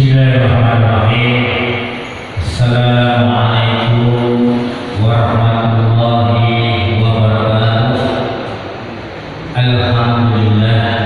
Bismillahirrahmanirrahim. Assalamualaikum warahmatullahi wabarakatuh. Alhamdulillah,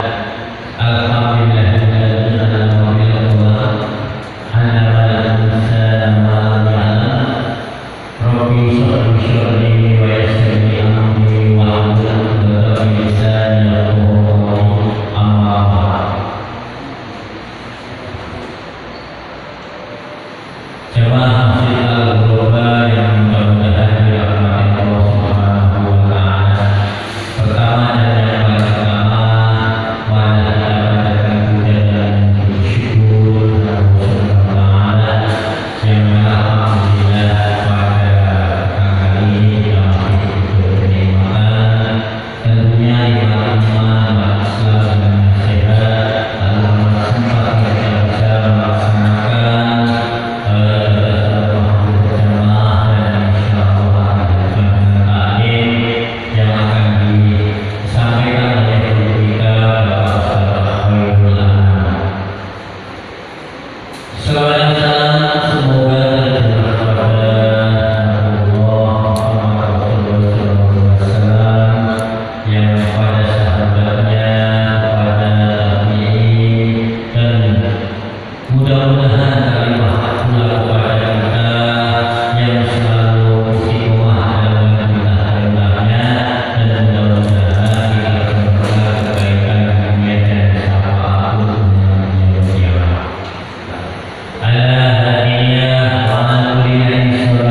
jemaah masjid Al-Ghuraba yang mudah-mudahan dirahmati Allah Subhanahu wa taala. Pertama dan yang paling pertama, mari kita panjatkan puja dan bersyukur kepada Allah Subhanahu wa taala yang mana alhamdulillah pada kali ini kita masih diberi kenikmatan, tentunya iman Islam dan sehat, lalu sempat kita bisa melaksanakan mudah-mudahan kalimah pula kepada kita yang selalu istiqomah dalam perintah-perintahnya, dan mudah-mudahan kita semoga kebaikan dunia dan syafaat untuk kiamat. Ala hadiyah wa alhamdulillah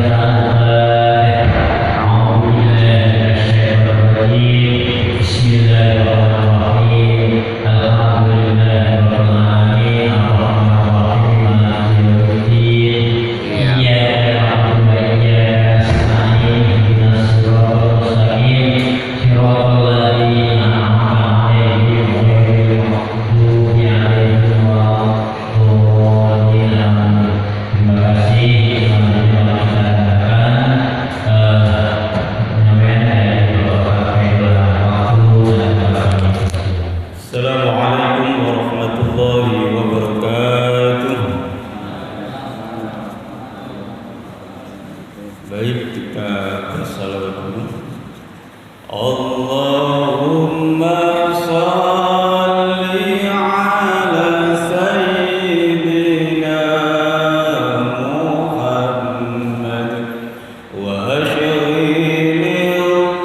Assalamualaikum warahmatullahi wabarakatuh. Baik, kita bersalawat dulu. Allahumma salli ala sayyidina Muhammad wa ashril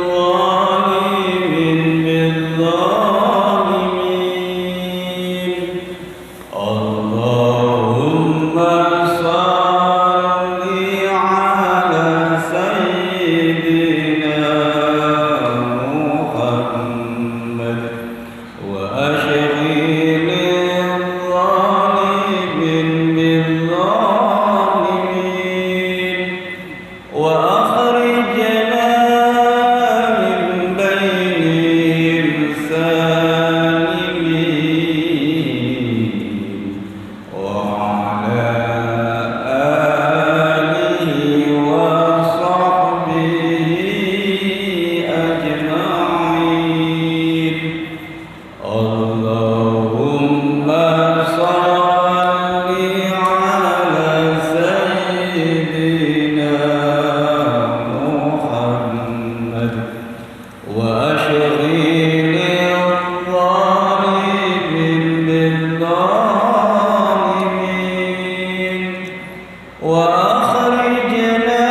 zalimin bil-zalimin. Allahumma salli ala sayyidina Muhammad wa ashril zalimin bil-zalimin wa akhrijna min bainihim salimin wa ala alihi wa sahbihi ajma'in. Allahumma salli ala sayyidina Muhammad wa ashril zalimin bil-zalimin wa akhrijna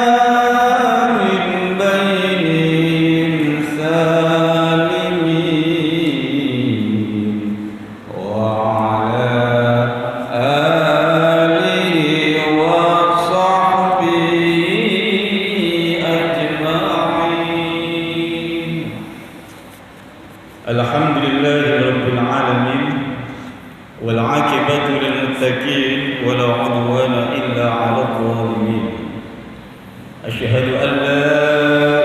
min bainihim salimin wa ala alihi wa sahbihi ajma'in. Alhamdulillahi rabbil alamin wal 'aqibatu lil muttaqin wa la 'udwana illa 'alal zalimin. Asyhadu an la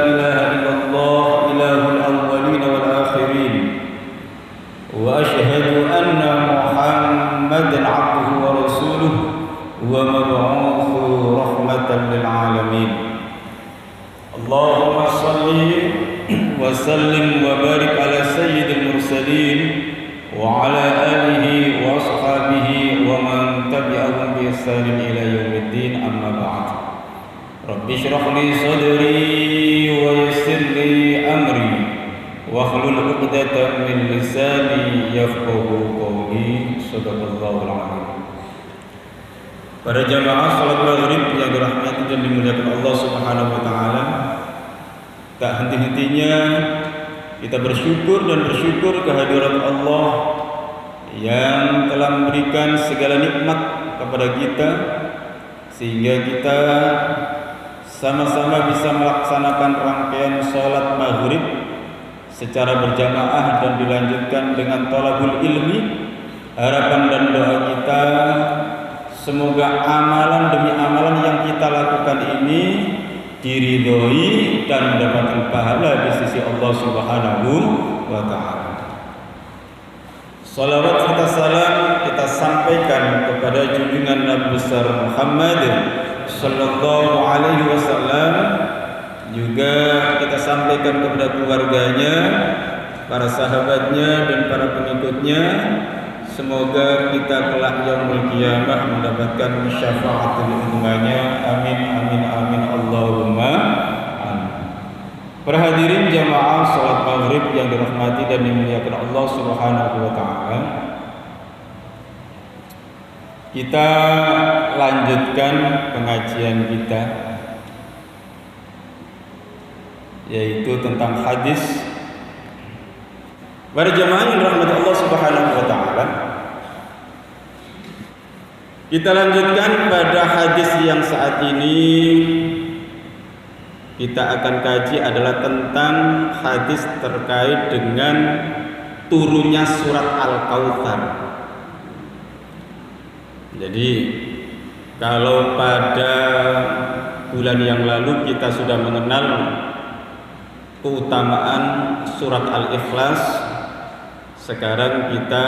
ilaha illallah ilahul awwalin wal akhirin wa asyhadu anna Muhammadan 'abduhu wa rasuluhu wa mab'uthu rahmatan lil alamin. Allahumma salli wa sallim wa barik ala sayyidil mursalin wa ala alihi wa ashabihi wa man tabi'ahum bi Rabbi shrah li sadri wa yassir li amri wahlul 'uqdatam min lisani yafqahu qawli. Shadaqallahul 'azim. Para jamaah salat maghrib yang dirahmati dan dimuliakan Allah Subhanahu wa taala, tak henti-hentinya kita bersyukur kehadirat Allah yang telah memberikan segala nikmat kepada kita sehingga kita sama-sama bisa melaksanakan rangkaian salat maghrib secara berjamaah dan dilanjutkan dengan thalabul ilmi. Harapan dan doa kita semoga amalan demi amalan yang kita lakukan ini diridhoi dan mendapatkan pahala di sisi Allah Subhanahu wa taala. Salawat serta salam kita sampaikan kepada junjungan Nabi besar Muhammad sallallahu alaihi wasallam, juga kita sampaikan kepada keluarganya, para sahabatnya dan para pengikutnya. Semoga kita kelak yaumul qiyamah mendapatkan syafaatul ummahnya. Amin amin amin Allahumma amin. Para hadirin jamaah salat maghrib yang dirahmati dan dimuliakan Allah Subhanahu wa taala, kita lanjutkan pengajian kita, yaitu tentang hadis. Para jamaah yang dirahmati Allah Subhanahu wa taala, kita lanjutkan pada hadis yang saat ini kita akan kaji adalah tentang hadis terkait dengan turunnya surat Al-Kautsar. Jadi kalau pada bulan yang lalu kita sudah mengenal keutamaan surat Al-Ikhlas, sekarang kita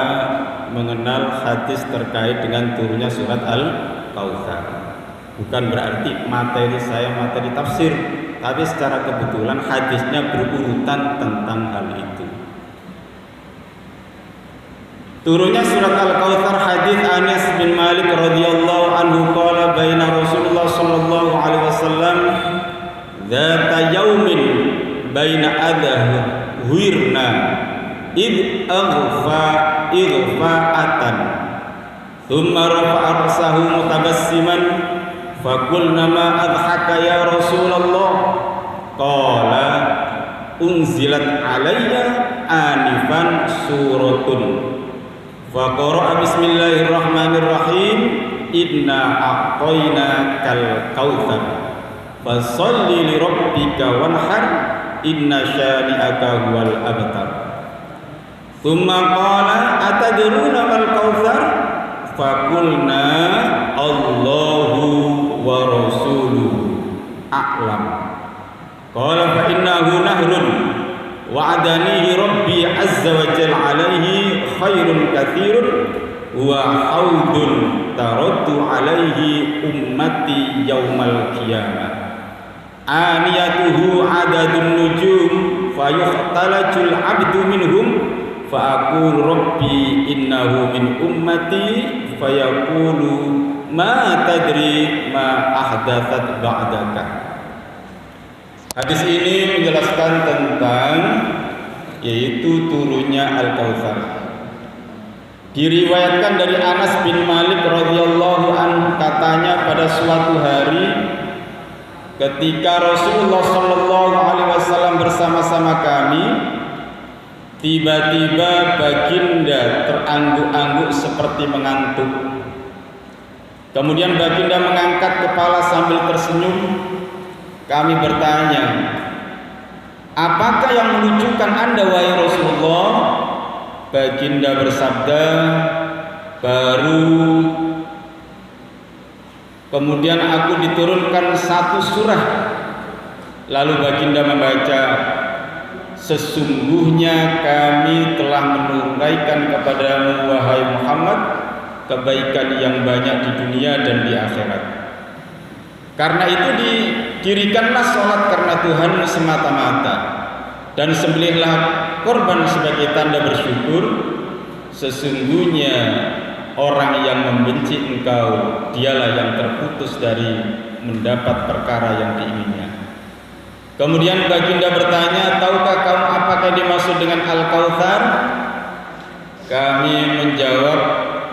mengenal hadis terkait dengan turunnya surat Al-Kautsar. Bukan berarti materi saya materi tafsir, tapi secara kebetulan hadisnya berurutan tentang hal itu. Turunnya surat Al-Kautsar, hadis Anas bin Malik radhiyallahu anhu qala baina Rasulullah sallallahu alaihi wasallam dzata yaumin baina adhwirna id ighfa'atan thumma rafa'a ra'sahu mutabassiman faqulna ma adhaka ya Rasulullah qala unzilat alayya anifan suratun faqara'a bismillahirrahmanirrahim inna a'tainakal kautsar fasholli li rabbika wanhar inna syani'aka huwal abtar. Thumma qala atadruna mal kautsar faqulna Allahu wa rasuluhu a'lam. Qala fa innahu nahrun wa'adanihi rabbi azza wa jalla alaihi khairun katsirun wa haudun taraddu alaihi ummati yaumal qiyamah aniyatuhu adadun nujum fayuhtalajul abdu minhum fa aqulu rabbi innahu min ummati fayaqulu ma tadri ma ahdathat ba'daka. Hadis ini menjelaskan tentang yaitu turunnya Al-Kautsar. Diriwayatkan dari Anas bin Malik radhiyallahu anhu, katanya pada suatu hari ketika Rasulullah sallallahu alaihi wasallam bersama-sama kami, tiba-tiba baginda terangguk-angguk seperti mengantuk. Kemudian baginda mengangkat kepala sambil tersenyum. Kami bertanya, apakah yang melucukan Anda wahai Rasulullah? Baginda bersabda, baru kemudian aku diturunkan satu surah. Lalu baginda membaca, sesungguhnya kami telah menurunkan kepadamu wahai Muhammad kebaikan yang banyak di dunia dan di akhirat. Karena itu didirikanlah sholat karena Tuhanmu semata-mata, dan sembelihlah korban sebagai tanda bersyukur. Sesungguhnya orang yang membenci engkau, dialah yang terputus dari mendapat perkara yang diinginnya. Kemudian baginda bertanya, tahukah kamu apakah dimaksud dengan Al-Kautsar? Kami menjawab,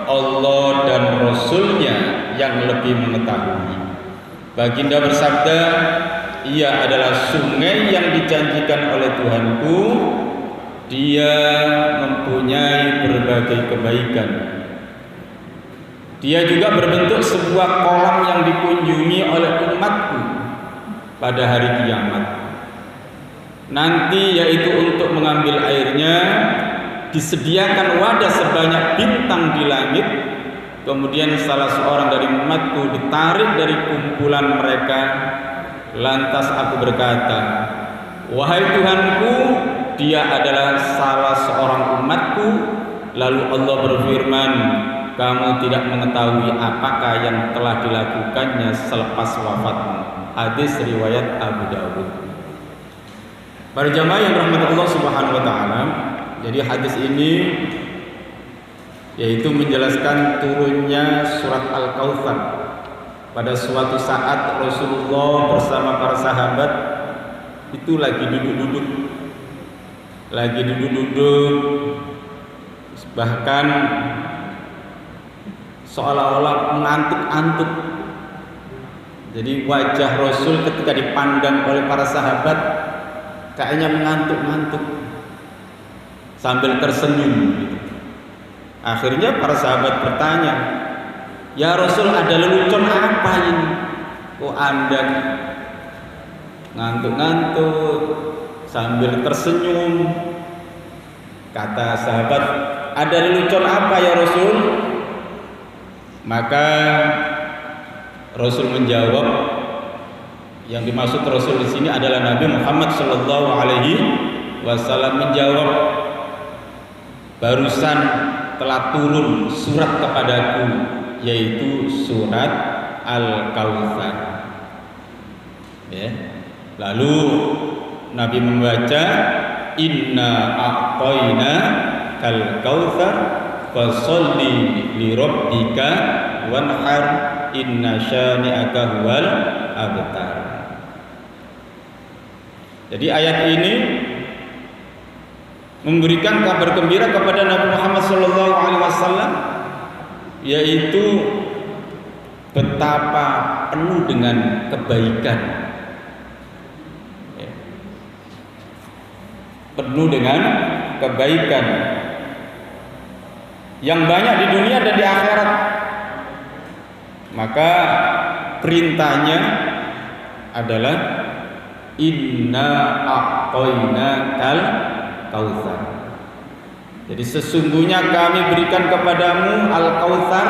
Allah dan Rasulnya yang lebih mengetahui. Baginda bersabda, ia adalah sungai yang dijanjikan oleh Tuhanku. Dia mempunyai berbagai kebaikan. Dia juga berbentuk sebuah kolam yang dikunjungi oleh umatku pada hari kiamat. Nanti yaitu untuk mengambil airnya disediakan wadah sebanyak bintang di langit. Kemudian salah seorang dari umatku ditarik dari kumpulan mereka. Lantas aku berkata, wahai Tuhanku, dia adalah salah seorang umatku. Lalu Allah berfirman, kamu tidak mengetahui apakah yang telah dilakukannya selepas wafatmu. Hadis riwayat Abu Dawud. Para jamaah yang rahmat Allah Subhanahu wa taala, jadi hadis ini yaitu menjelaskan turunnya surat Al-Kautsar. Pada suatu saat Rasulullah bersama para sahabat itu lagi duduk-duduk, bahkan seolah-olah mengantuk-antuk. Jadi wajah Rasul ketika dipandang oleh para sahabat kayaknya mengantuk-ngantuk sambil tersenyum gitu. Akhirnya para sahabat bertanya, ya Rasul, ada lelucon apa ini? Kok Anda ngantuk-ngantuk sambil tersenyum? Kata sahabat, ada lelucon apa ya Rasul? Maka Rasul menjawab, yang dimaksud Rasul di sini adalah Nabi Muhammad sallallahu alaihi wasallam menjawab, barusan telah turun surat kepadaku, yaitu surat Al-Kautsar. Ya. Lalu Nabi membaca, inna a'tayna kal kautsar fasholli li rabbika wanhar inna syani'aka huwal abtar. Jadi ayat ini memberikan kabar gembira kepada Nabi Muhammad SAW, yaitu betapa penuh dengan kebaikan, penuh dengan kebaikan yang banyak di dunia dan di akhirat. Maka perintahnya adalah inna a'tainakal kautsar. Jadi sesungguhnya kami berikan kepadamu Al-Kautsar.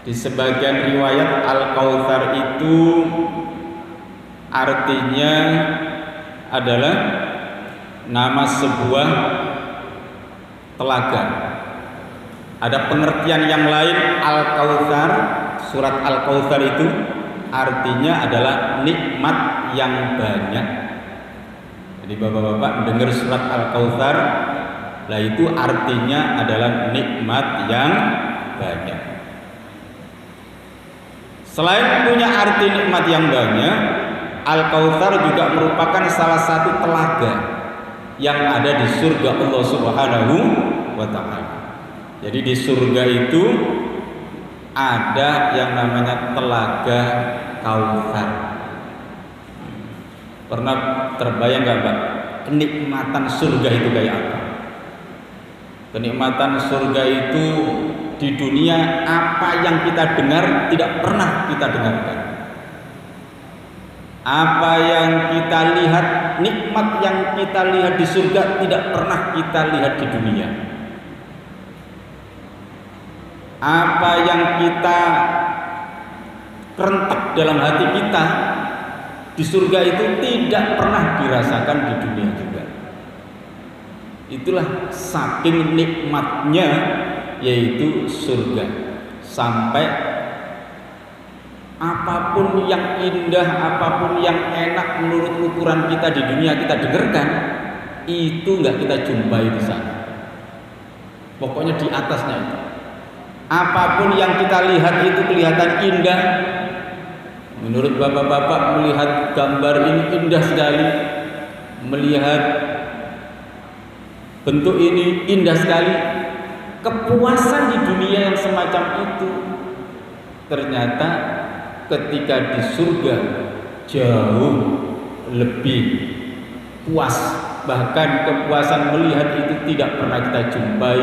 Di sebagian riwayat Al-Kautsar itu artinya adalah nama sebuah telaga. Ada pengertian yang lain, Al-Kautsar, surat Al-Kautsar itu artinya adalah nikmat yang banyak. Jadi bapak-bapak mendengar surat Al-Kautsar, lah itu artinya adalah nikmat yang banyak. Selain punya arti nikmat yang banyak, Al-Kautsar juga merupakan salah satu telaga yang ada di surga Allah Subhanahu wa taala. Jadi di surga itu ada yang namanya telaga Kautsar. Pernah terbayang nggak Pak, kenikmatan surga itu kayak apa? Kenikmatan surga itu di dunia apa yang kita dengar tidak pernah kita dengarkan. Apa yang kita lihat, nikmat yang kita lihat di surga tidak pernah kita lihat di dunia. Apa yang kita rentak dalam hati kita di surga itu tidak pernah dirasakan di dunia juga. Itulah saking nikmatnya yaitu surga, sampai apapun yang indah, apapun yang enak menurut ukuran kita di dunia kita dengarkan, itu nggak kita jumpai di sana. Pokoknya di atasnya itu. Apapun yang kita lihat itu kelihatan indah, Menurut bapak-bapak melihat gambar ini indah sekali, melihat bentuk ini indah sekali. Kepuasan di dunia yang semacam itu ternyata ketika di surga jauh lebih puas. Bahkan kepuasan melihat itu tidak pernah kita jumpai,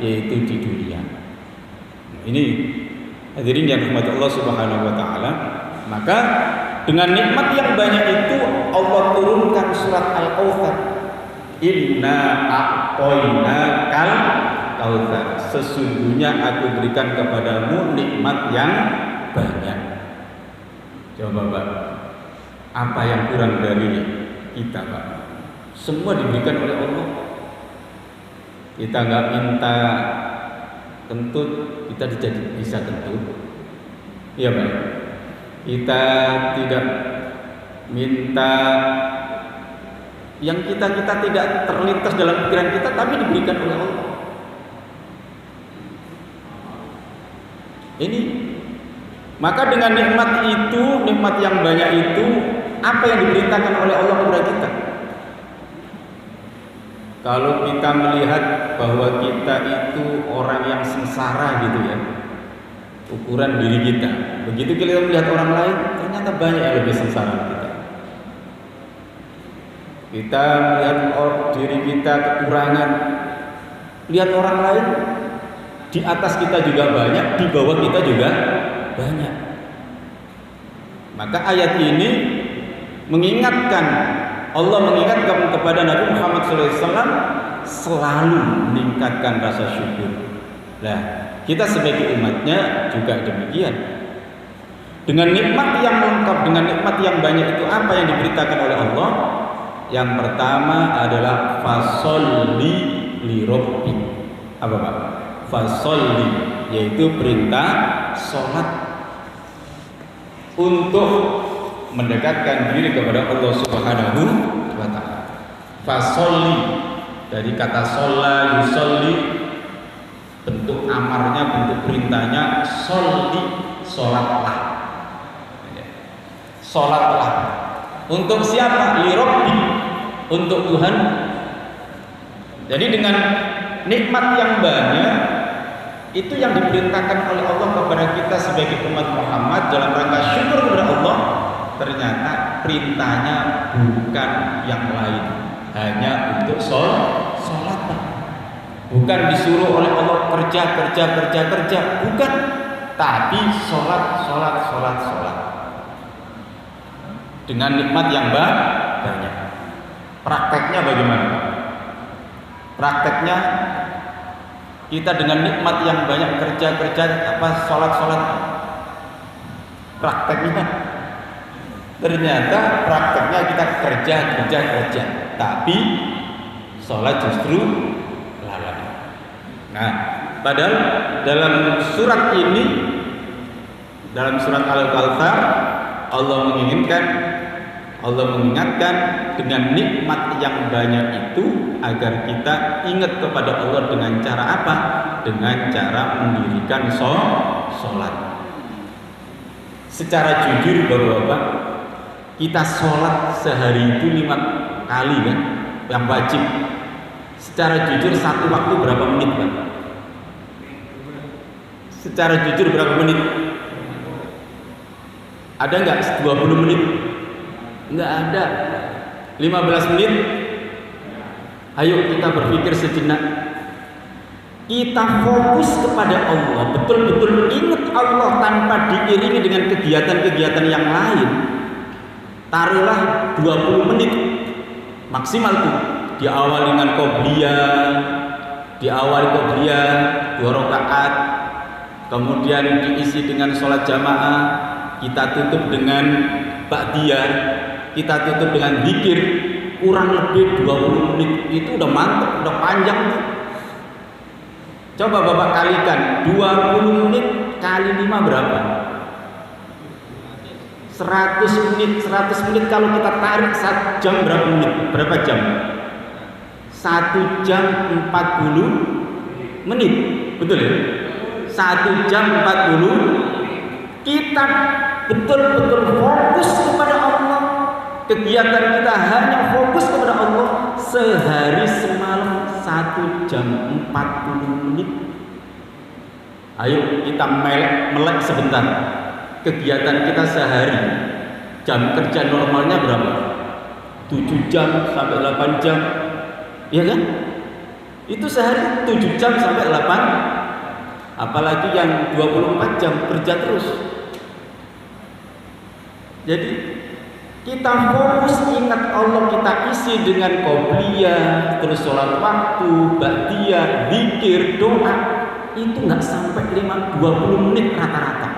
yaitu di dunia. Ini hadirin yang dirahmati Allah Subhanahu wa taala. Maka dengan nikmat yang banyak itu Allah turunkan surat Al-Kautsar. Inna a'tainakal kautsar. Sesungguhnya aku berikan kepadamu nikmat yang banyak. Coba Pak, apa yang kurang dari kita Pak? Semua diberikan oleh Allah. Kita nggak minta kentut, kita bisa kentut. Iya Pak. Kita tidak minta yang kita tidak terlintas dalam pikiran kita, tapi diberikan oleh Allah. Ini maka dengan nikmat itu, nikmat yang banyak itu, apa yang diberitakan oleh Allah kepada kita? Kalau kita melihat bahwa kita itu orang yang sengsara gitu ya, ukuran diri kita. Begitu kita melihat orang lain, ternyata banyak yang lebih sengsara kita. Kita melihat diri kita kekurangan, lihat orang lain di atas kita juga banyak, di bawah kita juga banyak. Maka ayat ini mengingatkan, Allah mengingatkan kepada Nabi Muhammad SAW selalu meningkatkan rasa syukur. Nah, kita sebagai umatnya juga demikian. Dengan nikmat yang lengkap, dengan nikmat yang banyak itu apa yang diberitakan oleh Allah? Yang pertama adalah fasolli li rabbik. Apa Pak? Fasolli, yaitu perintah sholat untuk mendekatkan diri kepada Allah Subhanahu wa taala. Fasolli dari kata sholla yusolli, bentuk amarnya, bentuk perintahnya sholli, sholatlah. Sholatlah. Untuk siapa? Li Rabbi, untuk Tuhan. Jadi dengan nikmat yang banyak itu yang diperintahkan oleh Allah kepada kita sebagai umat Muhammad dalam rangka syukur kepada Allah, ternyata perintahnya bukan yang lain, hanya untuk sholat. Bukan disuruh oleh Allah kerja, bukan, tapi sholat. Dengan nikmat yang banyak. Prakteknya bagaimana? Prakteknya kita dengan nikmat yang banyak kerja sholat. Prakteknya ternyata prakteknya kita kerja, tapi sholat justru lalai. Nah, padahal dalam surat ini, dalam surat Al-Kautsar, Allah mengingatkan dengan nikmat yang banyak itu agar kita ingat kepada Allah dengan cara apa? Dengan cara mendirikan sholat. Secara jujur Bapak-bapak, kita sholat sehari itu 5 kali kan, yang wajib. Secara jujur satu waktu berapa menit Pak? Secara jujur berapa menit? Ada nggak 20 menit? Nggak ada. 15 menit? Ayo kita berpikir sejenak. Kita fokus kepada Allah, betul-betul ingat Allah tanpa diiringi dengan kegiatan-kegiatan yang lain. Taruhlah 20 menit maksimal tuh. Diawali dengan qobliyah 2 rakaat, kemudian diisi dengan sholat jamaah, kita tutup dengan ba'diyah, kita tutup dengan zikir, kurang lebih 20 menit. Itu udah mantap, udah panjang tuh. Coba Bapak kalikan 20 menit kali 5 berapa? 100 menit. 100 menit kalau kita tarik 1 jam berapa menit? Berapa jam? 1 jam 40 menit. Betul ya? 1 jam 40. Kita betul-betul fokus kepada Allah, kegiatan kita hanya fokus kepada Allah, sehari semalam 1 jam 40 menit. Ayo kita melek sebentar. Kegiatan kita sehari, jam kerja normalnya berapa? 7 jam sampai 8 jam, iya kan? Itu sehari 7 jam sampai 8, apalagi yang 24 jam kerja terus. Jadi kita fokus ingat Allah, kita isi dengan qobliyah, terus sholat waktu, ba'diyah, zikir, doa. Itu nggak sampai 20 menit rata-rata.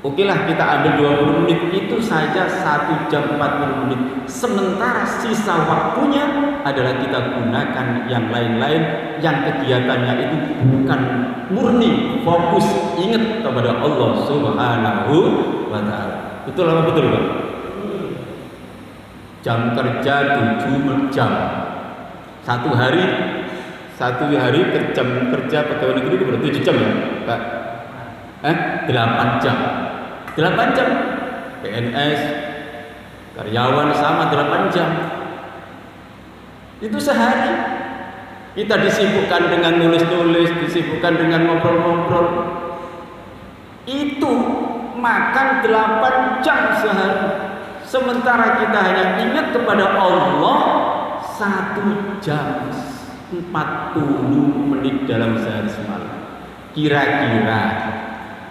Oke lah, kita ambil 20 menit, itu saja 1 jam 40 menit. Sementara sisa waktunya adalah kita gunakan yang lain-lain, yang kegiatannya itu bukan murni fokus ingat kepada Allah Subhanahu wa ta'ala. Betul apa betul, Pak? Jam kerja 7 jam. Satu hari jam kerja pegawai negeri itu berarti 7 jam ya, Pak? 8 jam. 8 jam. PNS, karyawan sama 8 jam. Itu sehari. Kita disibukkan dengan nulis-nulis, disibukkan dengan ngobrol-ngobrol. Itu makan 8 jam sehari. Sementara kita hanya ingat kepada Allah 1 jam 40 menit dalam sehari semalam. Kira-kira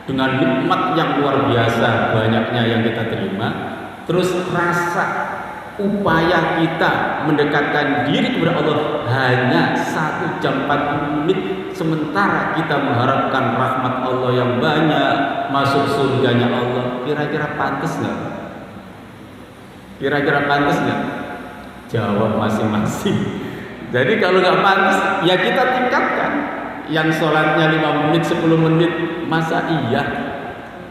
dengan nikmat yang luar biasa banyaknya yang kita terima, terus rasa upaya kita mendekatkan diri kepada Allah hanya 1 jam 40 menit, sementara kita mengharapkan rahmat Allah yang banyak, masuk surganya Allah. Kira-kira pantas nggak? Kira-kira pantas nggak? Jawab masing-masing. Jadi kalau nggak pantas, ya kita tingkatkan. Yang sholatnya 5 menit, 10 menit, masa iya?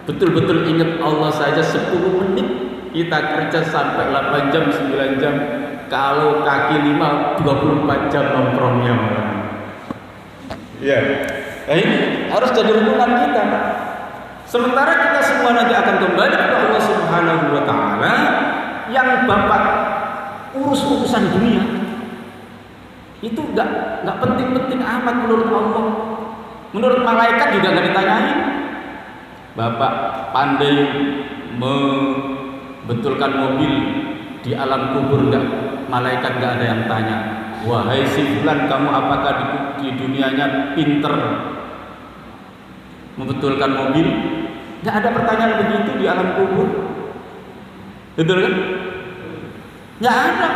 Betul-betul ingat Allah saja 10 menit. Kita kerja sampai 8 jam, 9 jam. Kalau kaki 5, 24 jam nongkrongnya. Iya. Nah ini harus jadi renungan kita, Pak. Sementara kita semua nanti akan kembali kepada Allah Subhanahu wa ta'ala, yang Bapak urus urusan dunia itu nggak penting-penting amat menurut Allah. Menurut malaikat juga nggak ditanyain. Bapak pandai membetulkan mobil di alam kubur nggak? Malaikat nggak ada yang tanya. Wahai si fulan, kamu apakah di dunianya pinter membetulkan mobil? Nggak ada pertanyaan begitu di alam kubur. Betul kan? Nggak ada.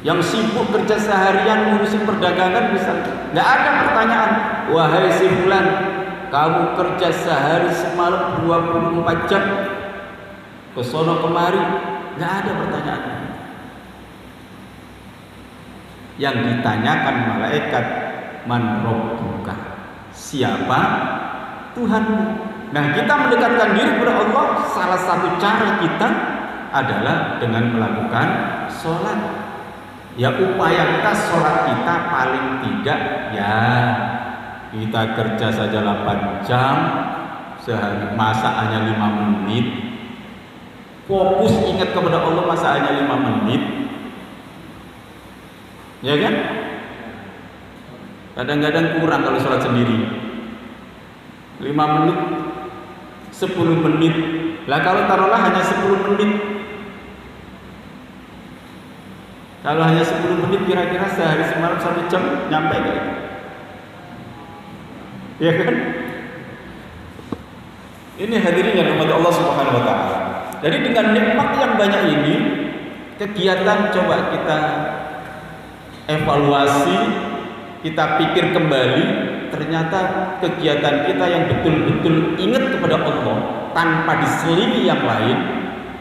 Yang sibuk kerja seharian ngurusin perdagangan misalnya, nggak ada pertanyaan. Wahai si fulan, kamu kerja sehari semalam 24 jam ke sono kemari, nggak ada pertanyaan. Yang ditanyakan malaikat, man rabbuka, siapa Tuhanmu? Nah, kita mendekatkan diri kepada Allah, salah satu cara kita adalah dengan melakukan sholat. Ya, upaya kita sholat kita paling tidak ya kita kerja saja 8 jam sehari, masa hanya 5 menit. Fokus ingat kepada Allah, masa hanya 5 menit. Ya kan? Kadang-kadang kurang kalau sholat sendiri. 5 menit, 10 menit. Lah kalau taruhlah hanya 10 menit. Kalau hanya 10 menit, kira-kira sehari semalam 1 jam nyampe gak? Ya kan? Ini hadirin yang dirahmati Allah Subhanahu wa ta'ala. Jadi dengan nikmat yang banyak ini, kegiatan coba kita evaluasi, kita pikir kembali, ternyata kegiatan kita yang betul-betul ingat kepada Allah tanpa diselingi yang lain,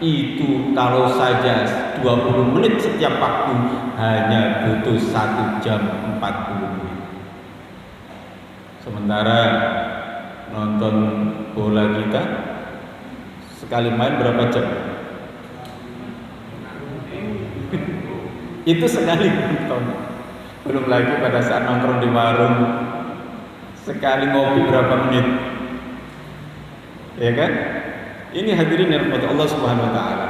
itu kalau saja 20 menit setiap waktu hanya butuh 1 jam 40 menit. Sementara nonton bola kita sekali main berapa jam? Itu sekali nonton. Belum lagi pada saat nongkrong di warung, sekali ngopi berapa menit? Ya kan? Ini hadirin yang rahmat Allah Subhanahu wa taala.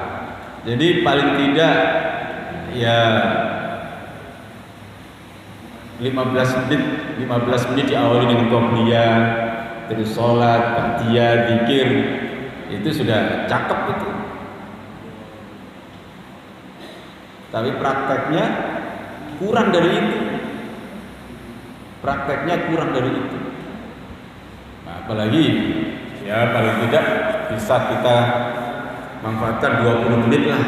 Jadi paling tidak ya 15 menit diawali dengan qobliyah, terus sholat, ba'diyah, zikir, itu sudah cakep itu. Tapi prakteknya kurang dari itu. Nah, apalagi ya paling tidak bisa kita manfaatkan 20 menit lah.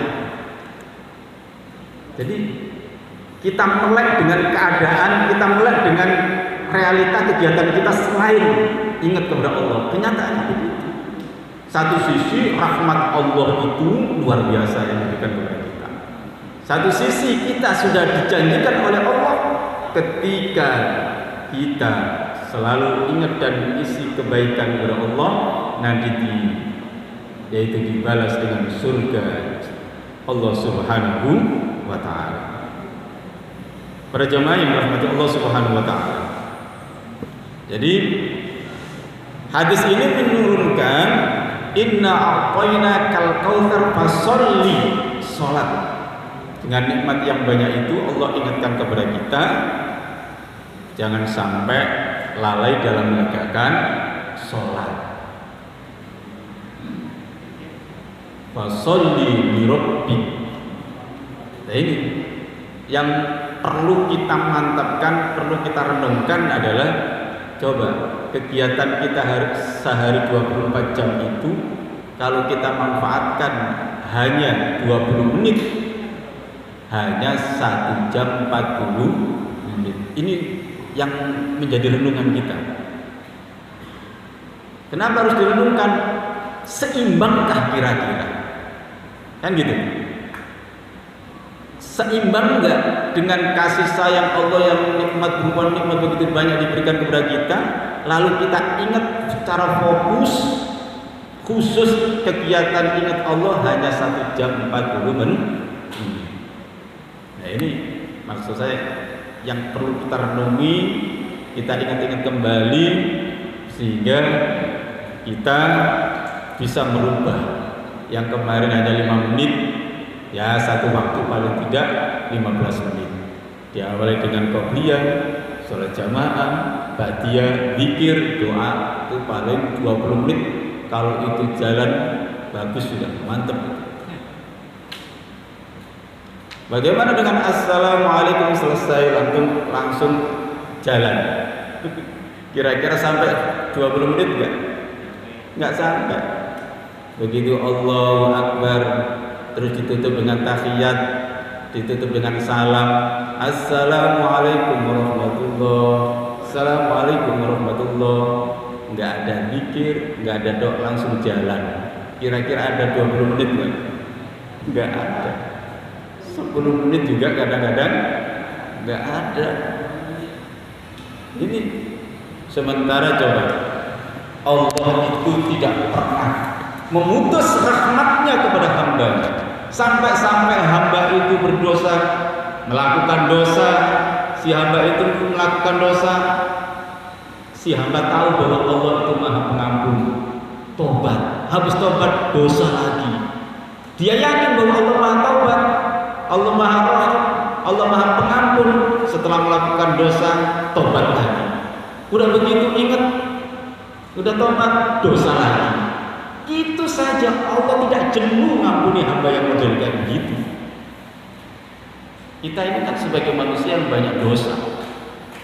Jadi kita melek dengan keadaan, kita melek dengan realita kegiatan kita selain ingat kepada Allah. Kenyataannya begitu. Satu sisi rahmat Allah itu luar biasa yang diberikan kepada kita. Satu sisi kita sudah dijanjikan oleh Allah ketika kita selalu ingat dan mengisi kebaikan kepada Allah, nanti yaitu dibalas dengan surga Allah Subhanahu wa taala. Para jemaah yang dirahmati Allah Subhanahu wa taala. Jadi hadis ini menurunkan inna a'tayna kal kautsar fasholli, salat. Dengan nikmat yang banyak itu Allah ingatkan kepada kita jangan sampai lalai dalam menegakkan salat. Fasholli li rabbik. Nah, ini yang perlu kita mantapkan, perlu kita renungkan adalah coba kegiatan kita sehari 24 jam itu kalau kita manfaatkan hanya 20 menit, hanya 1 jam 40 menit. Ini yang menjadi renungan kita. Kenapa harus direnungkan? Seimbangkah kira-kira? Kan gitu. Seimbang enggak dengan kasih sayang Allah yang nikmat begitu banyak diberikan kepada kita, lalu kita ingat secara fokus khusus kegiatan ingat Allah hanya 1 jam 40 menit. Nah, ini maksud saya yang perlu kita renungi, kita ingat-ingat kembali sehingga kita bisa merubah yang kemarin hanya 5 menit. Ya, satu waktu paling tidak 15 menit. Diawali dengan qobliyah, sholat jamaah, ba'diyah, zikir, doa, itu paling 20 menit. Kalau itu jalan bagus sudah mantap. Bagaimana dengan assalamualaikum selesai langsung jalan? Kira-kira sampai 20 menit enggak? Enggak sampai. Begitu Allahu Akbar, terus ditutup dengan tahiyat, ditutup dengan salam, assalamualaikum warahmatullahi, assalamualaikum warahmatullahi. Enggak ada zikir, enggak ada doa, langsung jalan. Kira-kira ada 20 menit enggak? Enggak ada. 10 menit juga kadang-kadang enggak ada. Ini sementara coba Allah itu tidak pernah memutus rahmatnya kepada hambanya. Sampai-sampai hamba itu berdosa, melakukan dosa, si hamba itu melakukan dosa, si hamba tahu bahwa Allah itu Maha Pengampun, tobat, habis tobat dosa lagi. Dia yakin bahwa Allah Maha Taubat, Allah Maha Rahim, Allah Maha Pengampun. Setelah melakukan dosa, tobat lagi. Udah begitu ingat, udah tobat, dosa lagi. Itu saja, Allah tidak jenuh ngampuni hamba yang model kayak begitu. Kita ini kan sebagai manusia yang banyak dosa.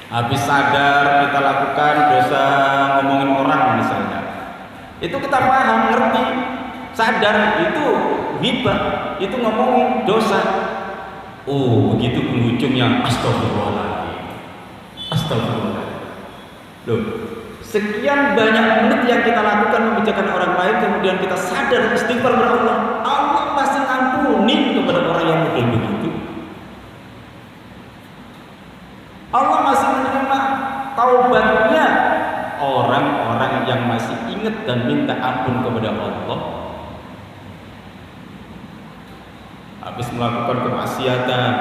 Habis sadar kita lakukan dosa ngomongin orang misalnya, itu kita paham, ngerti, sadar itu ghibah, itu ngomongin dosa. Oh, begitu penghujungnya astagfirullahaladzim, astagfirullahaladzim. Loh, sekian banyak menit yang kita lakukan membicarakan orang lain, kemudian kita sadar istighfar kepada Allah, Allah pasti ngampuni kepada orang yang model begitu. Allah masih menerima taubatnya orang-orang yang masih ingat dan minta ampun kepada Allah. Habis melakukan kemaksiatan,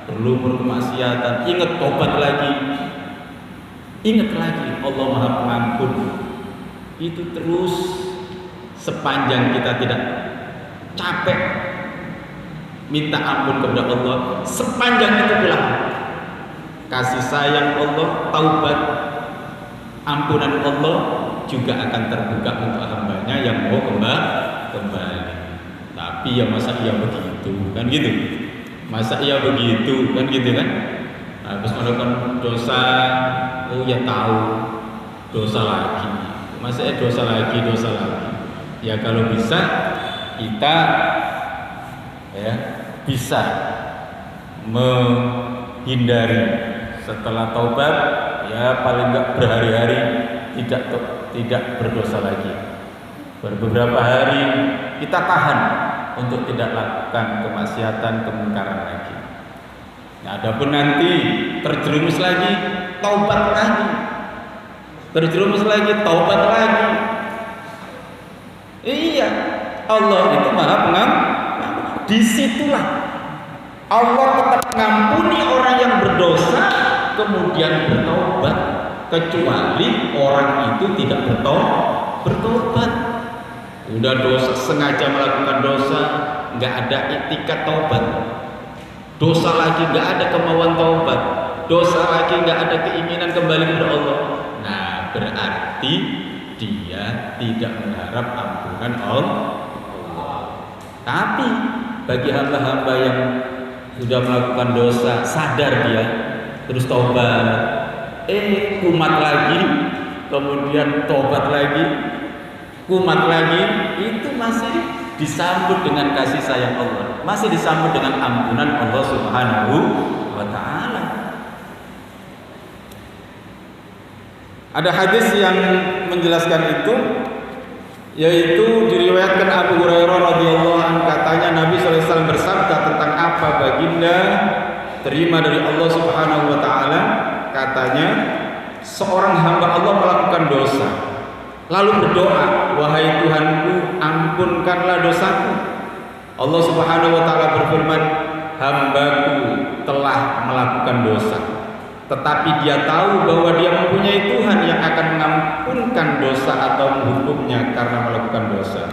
berlumur kemaksiatan, ingat tobat lagi, ingat lagi Allah Maha Pengampun. Itu terus sepanjang kita tidak capek minta ampun kepada Allah, sepanjang itu pula kasih sayang Allah, taubat, ampunan Allah juga akan terbuka untuk hambanya yang mau kembali. Tapi ya masa iya begitu kan gitu, masa iya begitu kan gitu kan, habis melakukan dosa, oh ya tahu dosa lagi, masa dosa lagi. Ya kalau bisa kita ya bisa menghindari setelah taubat, ya paling enggak berhari-hari tidak berdosa lagi. Beberapa hari kita tahan untuk tidak lakukan kemaksiatan, kemungkaran lagi. Nah, adapun nanti terjerumus lagi, taubat lagi. Terjerumus lagi, taubat lagi. Iya, Allah itu Maha Pengampun. Disitulah Allah tetap mengampuni orang yang berdosa kemudian bertobat, kecuali orang itu tidak bertobat. Udah dosa, sengaja melakukan dosa, nggak ada itikat taubat. Dosa lagi nggak ada kemauan taubat. Dosa lagi nggak ada keinginan kembali kepada Allah. Nah, berarti dia tidak mengharap ampunan Allah. Tapi bagi hamba-hamba yang sudah melakukan dosa, sadar dia, terus taubat, kumat lagi, kemudian taubat lagi, kumat lagi, itu masih disambut dengan kasih sayang Allah, masih disambut dengan ampunan Allah Subhanahu wa Ta'ala. Ada hadis yang menjelaskan itu, yaitu diriwayatkan Abu Hurairah radhiyallahu anhu, katanya Nabi sallallahu alaihi wasallam bersabda tentang apa baginda terima dari Allah Subhanahu wa Ta'ala. Katanya, seorang hamba Allah melakukan dosa lalu berdoa, wahai Tuhanku, ampunkanlah dosaku. Allah Subhanahu wa Ta'ala berfirman, hambaku telah melakukan dosa, tetapi dia tahu bahwa dia mempunyai Tuhan yang akan mengampunkan dosa atau menghukumnya karena melakukan dosa.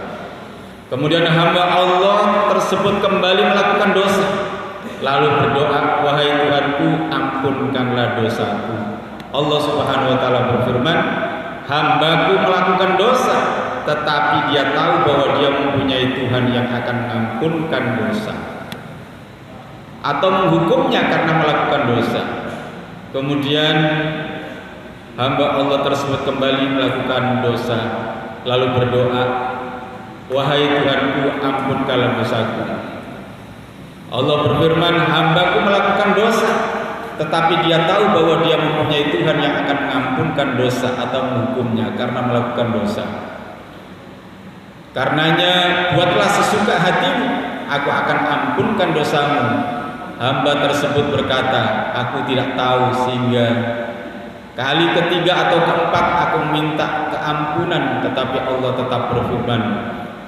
Kemudian hamba Allah tersebut kembali melakukan dosa, lalu berdoa, wahai Tuhanku, ampunkanlah dosaku. Allah Subhanahu wa Ta'ala berfirman, hambaku melakukan dosa, tetapi dia tahu bahwa dia mempunyai Tuhan yang akan mengampunkan dosa atau menghukumnya karena melakukan dosa. Kemudian hamba Allah tersebut kembali melakukan dosa, lalu berdoa, wahai Tuhanku, ampunkanlah dosaku. Allah berfirman, hambaku melakukan dosa, tetapi dia tahu bahwa dia mempunyai Tuhan yang akan mengampunkan dosa atau menghukumnya karena melakukan dosa. Karenanya buatlah sesuka hatimu, aku akan ampunkan dosamu. Hamba tersebut berkata, aku tidak tahu, sehingga kali ketiga atau keempat aku meminta keampunan, tetapi Allah tetap berfirman,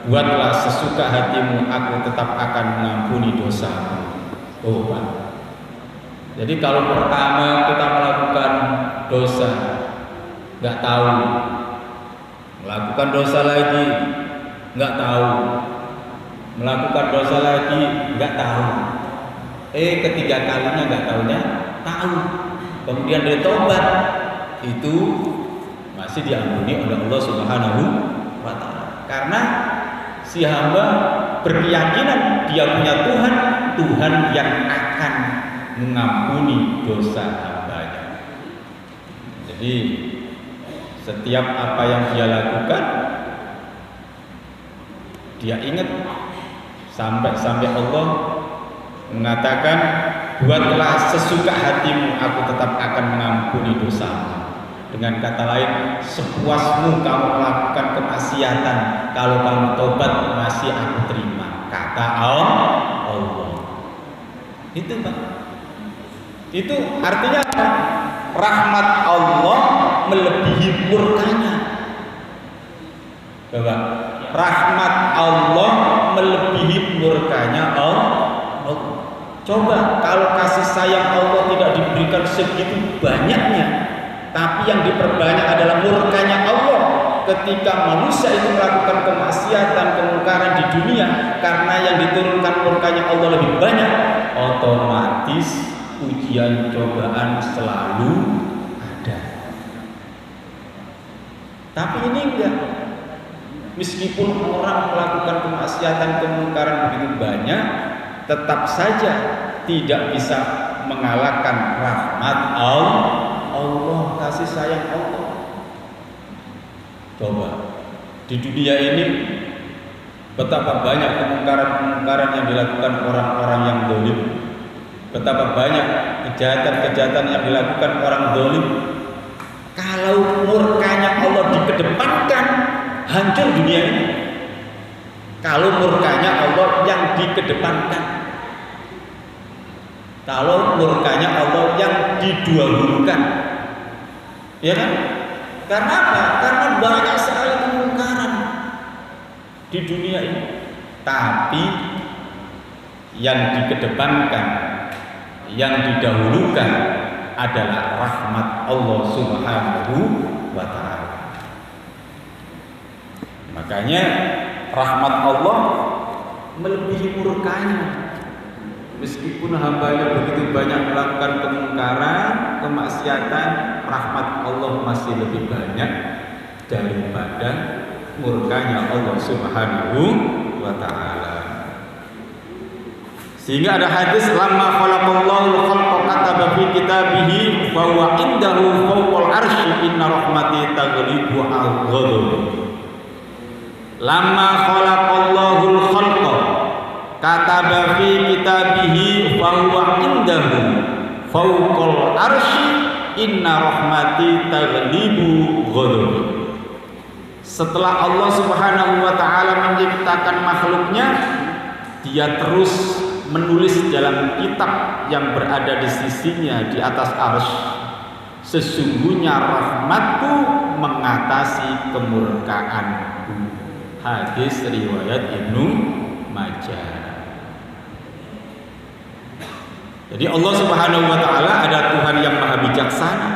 buatlah sesuka hatimu, aku tetap akan mengampuni dosamu. Oh, Pak. Jadi kalau pertama kita melakukan dosa, nggak tahu, melakukan dosa lagi, nggak tahu, melakukan dosa lagi, nggak tahu. Ketiga kalinya nggak tahunya tahu, kemudian dia tobat, itu masih diampuni oleh Allah Subhanahu wa Ta'ala. Karena si hamba berkeyakinan dia punya Tuhan yang akan mengampuni dosa hambanya. Jadi setiap apa yang dia lakukan, dia ingat sampai Allah mengatakan, buatlah sesuka hatimu, aku tetap akan mengampuni dosamu. Dengan kata lain, sepuasmu kamu melakukan kemaksiatan, kalau kamu tobat masih aku terima, kata Allah. Itu Pak, itu artinya apa? Rahmat Allah melebihi murkanya. Coba, rahmat Allah melebihi murkanya Allah. Coba kalau kasih sayang Allah tidak diberikan segitu banyaknya, tapi yang diperbanyak adalah murkanya Allah, ketika manusia itu melakukan kemaksiatan, kemungkaran di dunia karena yang diturunkan murkanya Allah lebih banyak, otomatis ujian cobaan selalu ada. Tapi ini enggak. Meskipun orang melakukan kemaksiatan, kemungkaran begitu banyak, tetap saja tidak bisa mengalahkan rahmat Allah, kasih sayang Allah. Coba di dunia ini betapa banyak kemungkaran-kemungkaran yang dilakukan orang-orang yang zalim, betapa banyak kejahatan-kejahatan yang dilakukan orang zalim. Kalau murkanya Allah dikedepankan, hancur dunia ini. Kalau murkanya Allah yang dikedepankan, kalau murkanya Allah yang didahulukan, ya kan? Karena apa? Karena banyak sekali kemungkaran di dunia ini. Tapi yang dikedepankan, yang didahulukan adalah rahmat Allah Subhanahu wa ta'ala. Makanya rahmat Allah melebihi murkanya. Meskipun hambanya begitu banyak melakukan kemungkaran, kemaksiatan, rahmat Allah masih lebih banyak daripada murkanya Allah Subhanahu wa ta'ala. Sehingga ada hadis, lamma khalaqallahu al-khalqa kataba fi kitabihi wa huwa indahu fawqal arsy inna rahmati taghlibu al-ghadab. Lamma khalaqallahu al-khalqa kataba fi kitabihi wa huwa indahu fawqal arsy inna rahmati taghlibu ghadab. Setelah Allah Subhanahu wa ta'ala menciptakan makhluknya, dia terus menulis dalam kitab yang berada di sisinya di atas arsy, sesungguhnya rahmatku mengatasi kemurkaanku. Hadis riwayat Ibnu Majah. Jadi Allah Subhanahu wa ta'ala ada Tuhan yang maha bijaksana.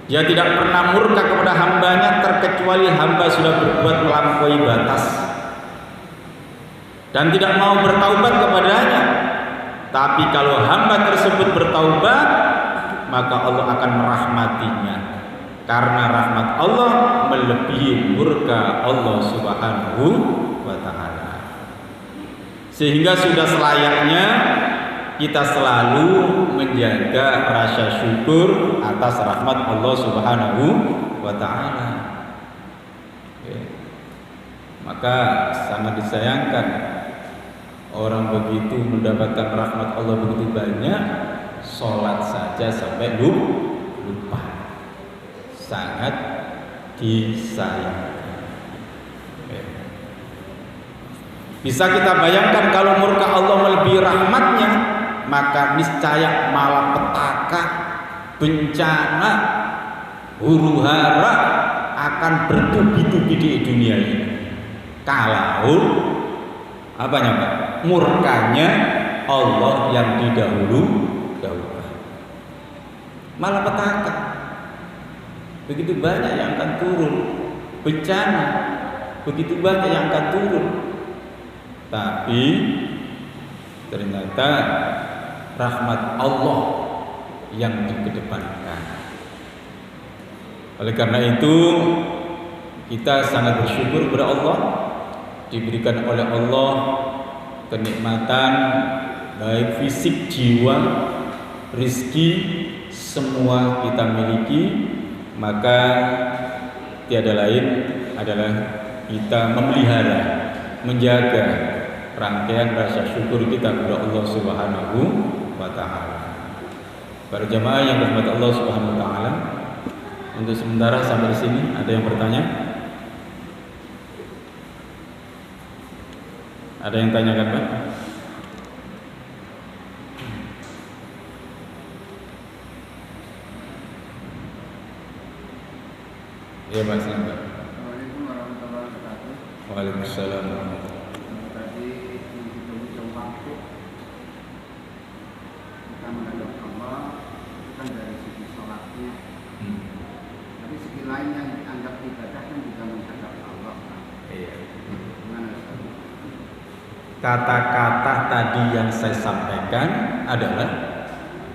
Dia tidak pernah murka kepada hambanya terkecuali hamba sudah berbuat melampaui batas dan tidak mau bertaubat kepadanya. Tapi kalau hamba tersebut bertaubat, maka Allah akan merahmatinya, karena rahmat Allah melebihi murka Allah Subhanahu wa ta'ala. Sehingga sudah selayaknya kita selalu menjaga rasa syukur atas rahmat Allah Subhanahu wa ta'ala. Maka sangat disayangkan orang begitu mendapatkan rahmat Allah begitu banyak, sholat saja sampai lupa. Sangat disayangkan. Bisa kita bayangkan kalau murka Allah melebihi rahmatnya, maka niscaya malapetaka, bencana, huru hara akan bertubi-tubi di dunia ini. Kalau apanya Pak? Murkanya Allah yang didahulukan. Malapetaka begitu banyak yang akan turun, bencana begitu banyak yang akan turun. Tapi ternyata rahmat Allah yang dikedepankan. Oleh karena itu kita sangat bersyukur kepada Allah, diberikan oleh Allah kenikmatan baik fisik, jiwa, rizki, semua kita miliki. Maka tiada lain adalah kita memelihara, menjaga rangkaian rasa syukur kita kepada Allah Subhanahu wa ta'ala. Para jamaah yang dirahmati Allah Subhanahu wa ta'ala, untuk sementara sampai di sini. Ada yang bertanya? Ada yang tanyakan Pak? Ya Pak, silakan. Assalamualaikum warahmatullahi wabarakatuh. Waalaikumsalam. Tadi di waktu kita menghadap Allah itu kan dari segi sholatnya, tapi segi lain yang dianggap kata-kata tadi yang saya sampaikan adalah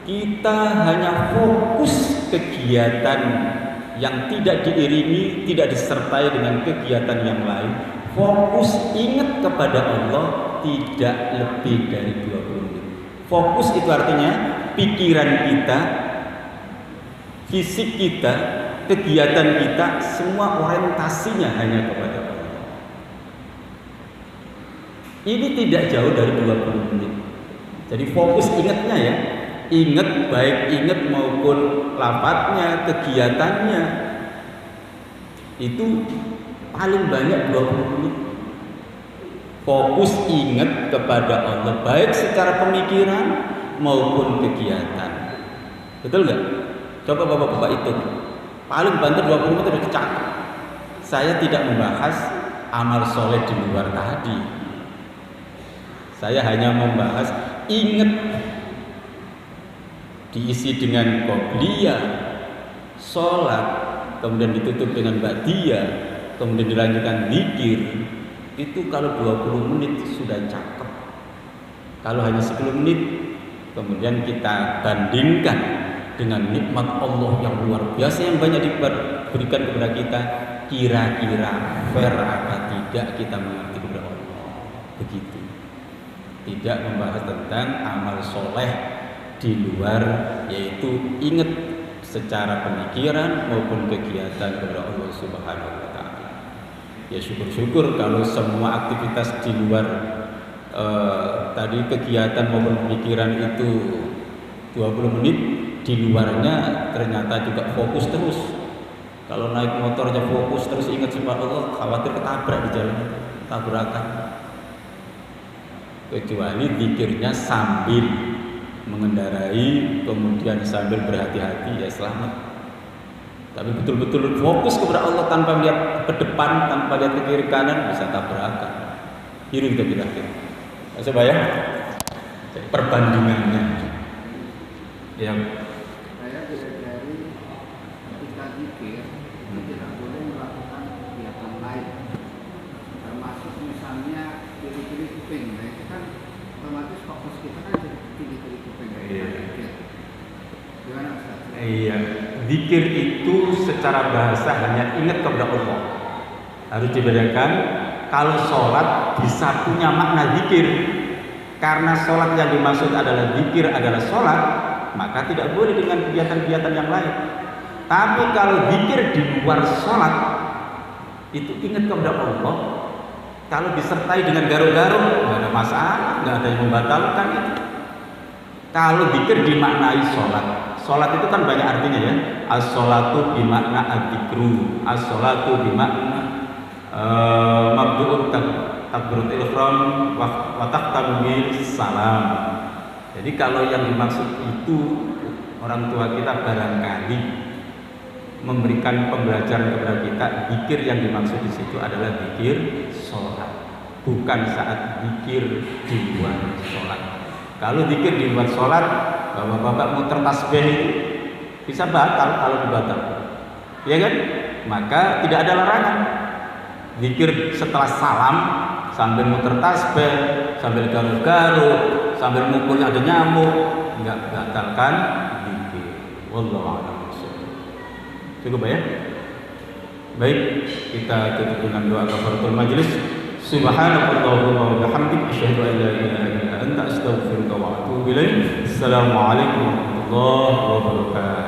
kita hanya fokus kegiatan yang tidak diiringi, tidak disertai dengan kegiatan yang lain. Fokus ingat kepada Allah tidak lebih dari 20 menit. Fokus itu artinya pikiran kita, fisik kita, kegiatan kita, semua orientasinya hanya kepada Allah. Ini tidak jauh dari 20 menit. Jadi fokus ingatnya ya. Ingat, baik ingat maupun lafadznya, kegiatannya, itu paling banyak 20 menit. Fokus ingat kepada Allah, baik secara pemikiran maupun kegiatan. Betul nggak? Coba bapak-bapak itu. Paling banter 20 menit udah kecatat. Saya tidak membahas amal soleh di luar tadi. Saya hanya membahas ingat, diisi dengan qobliyah, sholat, kemudian ditutup dengan ba'diyah, kemudian dilanjutkan zikir. Itu kalau 20 menit sudah cakep. Kalau hanya 10 menit, kemudian kita bandingkan dengan nikmat Allah yang luar biasa yang banyak diberikan kepada kita, kira-kira fair apa tidak kita mengerti kepada Allah. Begitu. Tidak membahas tentang amal soleh di luar, yaitu ingat secara pemikiran maupun kegiatan kepada Allah Subhanahu wa taala. Ya syukur-syukur kalau semua aktivitas di luar tadi kegiatan maupun pemikiran itu 20 menit, di luarnya ternyata juga fokus terus. Kalau naik motornya fokus terus ingat sama Allah, khawatir ketabrak di jalan, tabrakan. Kecuali zikirnya sambil mengendarai, kemudian sambil berhati-hati, ya selamat. Tapi betul-betul fokus kepada Allah tanpa melihat ke depan, tanpa lihat ke kiri kanan, bisa tabrakan. Ini kita kira-kira. Coba ya, perbandingannya. Ya. Saya dari ketika zikir itu tidak boleh melakukan kegiatan lain, termasuk misalnya kiri-kiri kuping. Nah, itu kan otomatis fokus kita kan jadi kiri-kiri kuping. Iya. Gimana Ustaz? Iya, zikir itu secara bahasa hanya ingat kepada Allah. Harus dibedakan. Kalau sholat bisa punya makna zikir. Karena sholat yang dimaksud adalah zikir adalah sholat, maka tidak boleh dengan kegiatan-kegiatan yang lain. Tapi kalau zikir di luar sholat, itu ingat kepada Allah. Kalau disertai dengan garuk-garuk, nggak ada masalah, nggak ada yang membatalkan itu. Kalau zikir dimaknai sholat, sholat itu kan banyak artinya ya. As-sholatu bimakna ad-dzikru, as-sholatu bimakna mabdu'ut takbiratul ihram wa taqtamil salam. Jadi kalau yang dimaksud itu orang tua kita barangkali memberikan pembelajaran kepada kita, zikir yang dimaksud di situ adalah zikir sholat, bukan saat zikir di luar sholat. Kalau zikir di luar sholat, bapak-bapak muter tasbih itu bisa batal kalau dibatalkan, ya kan? Maka tidak ada larangan. Zikir setelah salam sambil muter tasbih, sambil garuk-garuk, sambil mukul ada nyamuk, enggak batalkan zikir. Wallahu a'lam. Cukup ya? Baik, kita tutup dengan doa kafaratul majelis. Subhanakallahumma wa bihamdika asyhadu an la ilaha illa anta astaghfiruka wa atubu ilaik. Assalamualaikum warahmatullahi wabarakatuh.